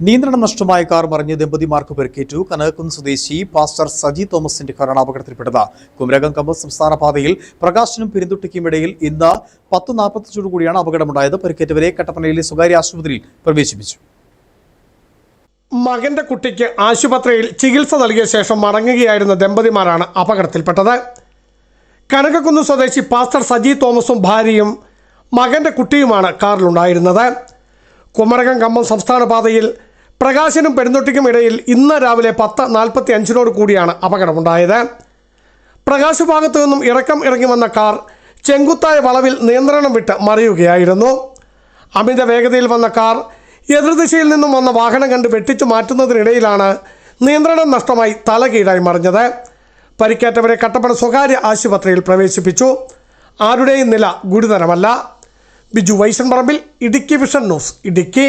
നിയന്ത്രണം നഷ്ടമായ കാർ മറിഞ്ഞ് ദമ്പതിമാർക്ക് പരിക്കേറ്റു. കനകക്കുന്ന് സ്വദേശി പാസ്റ്റർ സജി തോമസിന്റെ കാറാണ് അപകടത്തിൽപ്പെട്ടത്. കുമരകം കമ്പം സംസ്ഥാന പാതയിൽ പ്രകാശനും പെരുന്തുട്ടിക്കും ഇടയിൽ ഇന്ന് 10:45 അപകടമുണ്ടായത്. പരിക്കേറ്റവരെ കട്ടപ്പനയിലെ സ്വകാര്യ ആശുപത്രിയിൽ പ്രവേശിപ്പിച്ചു. മകന്റെ കുട്ടിക്ക് ആശുപത്രിയിൽ ചികിത്സ നൽകിയ ശേഷം മടങ്ങുകയായിരുന്ന ദമ്പതിമാരാണ് അപകടത്തിൽപ്പെട്ടത്. കനകക്കുന്ന് സ്വദേശി പാസ്റ്റർ സജി തോമസും ഭാര്യയും മകന്റെ കുട്ടിയുമാണ് കാറിലുണ്ടായിരുന്നത്. കുമരകം കമ്പം സംസ്ഥാന പാതയിൽ പ്രകാശനും പെരുന്തൊട്ടിക്കും ഇടയിൽ ഇന്ന് രാവിലെ 10:45 അപകടമുണ്ടായത്. പ്രകാശ് ഭാഗത്തു നിന്നും ഇറങ്ങി വന്ന കാർ ചെങ്കുത്തായ വളവിൽ നിയന്ത്രണം വിട്ട് മറിയുകയായിരുന്നു. അമിത വേഗതയിൽ വന്ന കാർ എതിർദിശയിൽ നിന്നും വന്ന വാഹനം കണ്ട് വെട്ടിച്ചു മാറ്റുന്നതിനിടയിലാണ് നിയന്ത്രണം നഷ്ടമായി തലകീഴായി മറിഞ്ഞത്. പരിക്കേറ്റവരെ കട്ടപ്പന സ്വകാര്യ ആശുപത്രിയിൽ പ്രവേശിപ്പിച്ചു. ആരുടെയും നില ഗുരുതരമല്ല. ബിജു വൈശൻ പറമ്പിൽ, ഇടുക്കി വിഷൻ ന്യൂസ്, ഇടുക്കി.